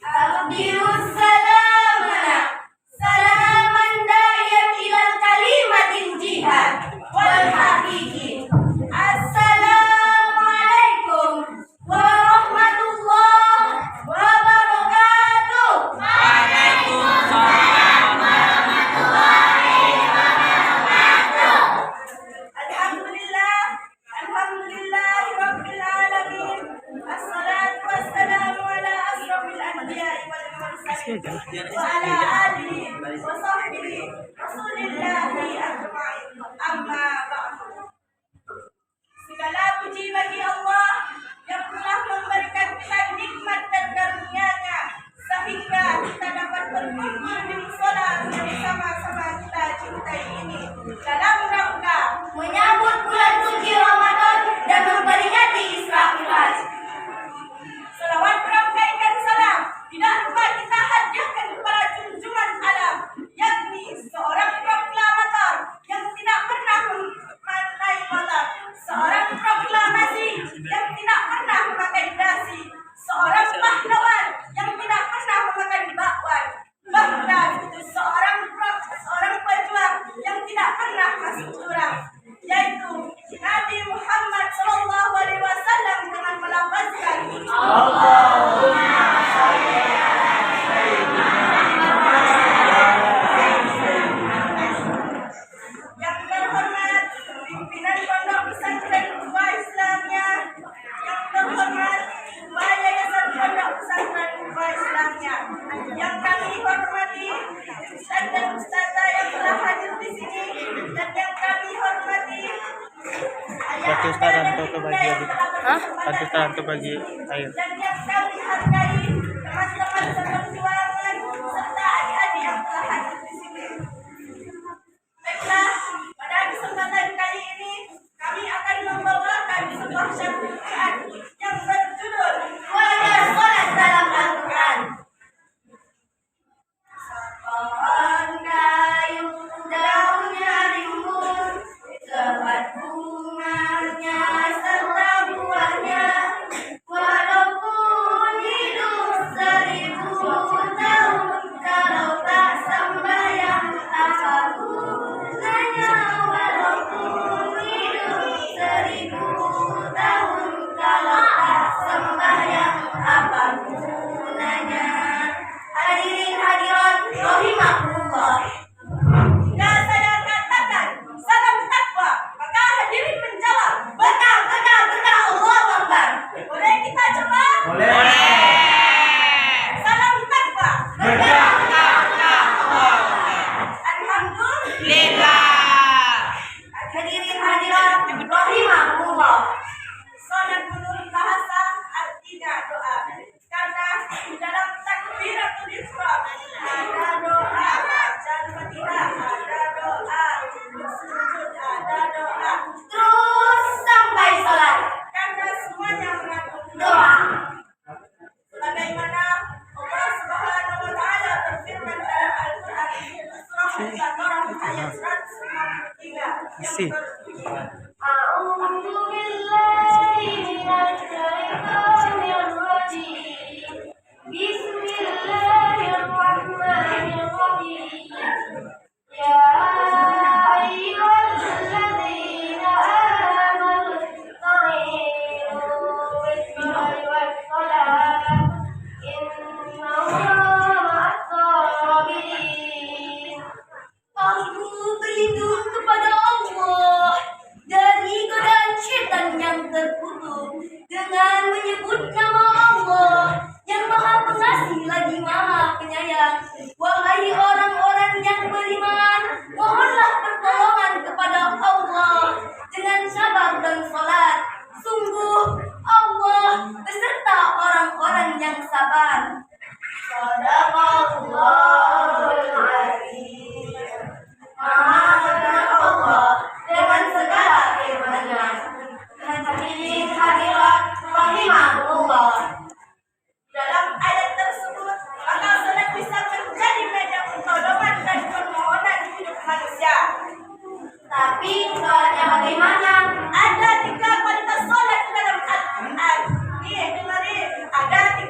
Abdius salamana salaman da'iyat ilal kalimatin jihad wal haqiqi. Assalamualaikum warahmatullahi wabarakatuh. Waalaikumsalam warahmatullahi wabarakatuh. Alhamdulillah, alhamdulillahi rabbil alamin. Assalatu wassalamu ala asrofil anbiya'i wal mursalin wa ala alihi wa sahbihi rasulillahi ajma'in. Amma ba'du. Segala puji bagi Allah yang telah memberikan kita nikmat dan karunia-Nya sehingga kita dapat berkumpul di sholat bersama-sama kita cintai ini dalam rangka menyambut bulan suci Ramadan dan memperingati Isra Mi'raj. Salawat berangkaikan salam tidak lupa kita hadiahkan kepada junjungan alam, yakni seorang proklamator yang tidak pernah memandai motor, seorang proklamasi yang tidak pernah memakai dasi, seorang pahlawan yang tidak pernah memakan bakwan, bahkan seorang pejuang yang tidak pernah masuk jurang, yaitu Nabi Muhammad SAW dengan melafazkan yang terhormat pimpinan Pondok Pesantren Kuba Islamia, yang terhormat Ketua Yayasan Pondok Pesantren Kuba Islamia, yang kami hormati Ustaz dan Ustazah yang telah hadir di sini, dan yang kami hormati Satu Ustaz untuk bagi air. dan yang kami hargai teman-teman seperjuangan serta adik-adik yang telah hadir di sini. Baiklah, pada kesempatan kali ini kami akan membawakan sebuah syair yang berjudul Wajah Sholat dalam Al-Quran. Pohon kayu daunnya rimbun, lebat bunganya serta buahnya, walaupun hidup 1000 tahun, kalau tak sembahyang apa gunanya. Walaupun hidup 1000 tahun, kalau tak sembahyang apa gunanya. Hadirin hadirat rahimakumullah. Jika saya katakan salam takwa, maka hadirin menjawab benar, benar, benar, Allahu Akbar. Boleh kita coba? Salam takwa. Benar, benar, benar, Allahu Akbar. Alhamdulillah. Hadirin hadirat rahimakumullah. Salat menurut bahasa artinya doa. Karena di dalam takbiratul ihram ada doa baca Fatihah, ada doa sujud, ada doa terus sampai salat. Karena semuanya mengandung doa. Sebagaimana Allah Subhanahu wa taala berfirman dalam Al-Qur'an surah Al-Baqarah ayat 153 yang berbunyi A'udzu billahi minasy syaithanir rajim. Bismillahirrahmanirrahim. Ya ayyuhalladzina amanu ista'inu bis-sabri was-salah. Innallaha ma'as-sabirin. Aku berlindung kepada Allah dari godaan syaitan yang terkutuk dengan menyebut nama Allah yang Maha Pengasih lagi Maha Penyayang. Wahai orang-orang yang beriman, mohonlah pertolongan kepada Allah dengan sabar dan salat. Sungguh Allah beserta orang-orang yang sabar. Shadaqallahul Azim. Maha benar Allah dengan segala firman-Nya. Hadirin hadirat rahimakumullah. Dalam ayat tersebut, maka salat bisa menjadi media pertolongan dan permohonan hidup manusia. Tapi soalnya bagaimana? Ada 3 kualitas salat dalam Al-Quran. Dengerin, ada 3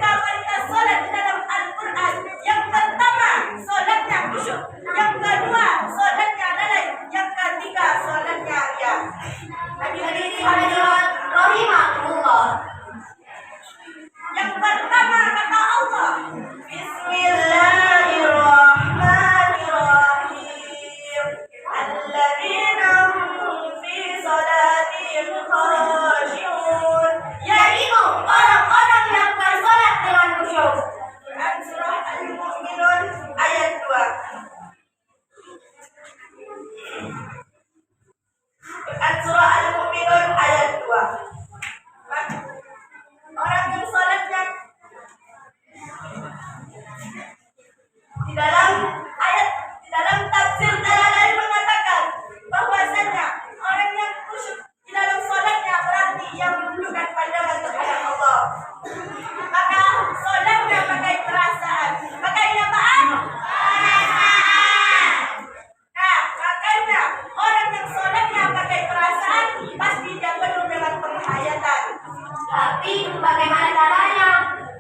Bagaimana caranya?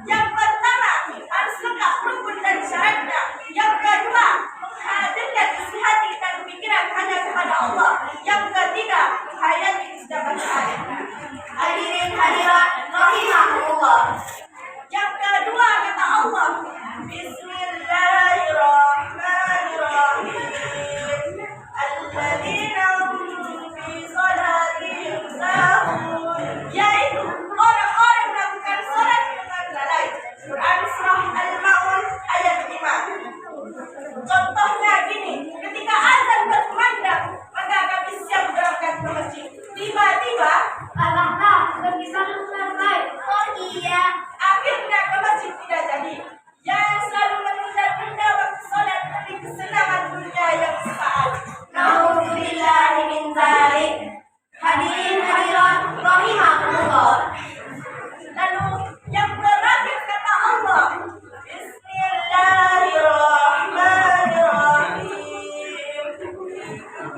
Yang pertama, harus lengkap rukun dan syaratnya. Yang kedua, menghadirkan isi hati dan pikiran hanya kepada Allah. Yang ketiga, menghayati istighfar ayat. Hadirin hadirat rahimakumullah. Yang kedua kata Allah, Bismillahirrahmanirrahim. Alladzina hum fi salatihim sahun. Yaitu orang-orang melakukan salat dengan lalai. Quran surah Al-Maun ayat 5. Contohnya gini, ketika azan berkumandang, maka kami siap berangkat ke masjid. Tiba-tiba, Alhamdulillah, sudah bisa selesai. Oh iya. akhirnya ke masjid tidak jadi. Yang selalu menunda-nunda waktu sholat demi kesenangan dunia yang sesaat. Nauzubillahi min dzalik. Hadirin hadirat rahimakumullah. Lalu yang terakhir kata Allah, Bismillahirrahmanirrahim.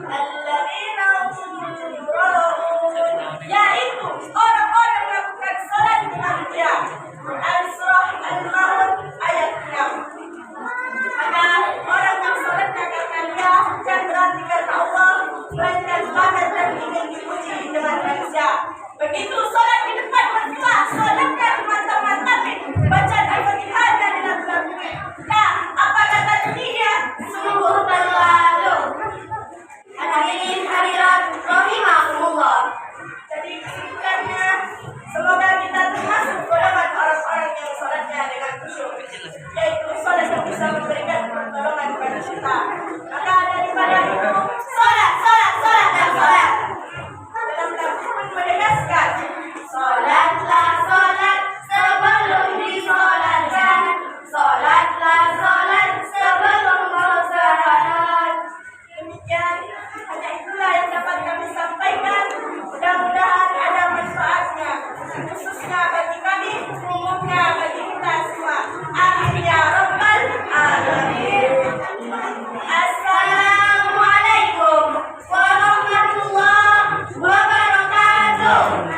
Alladzina hum yura'un. Yaitu orang-orang melakukan sholat dengan diam.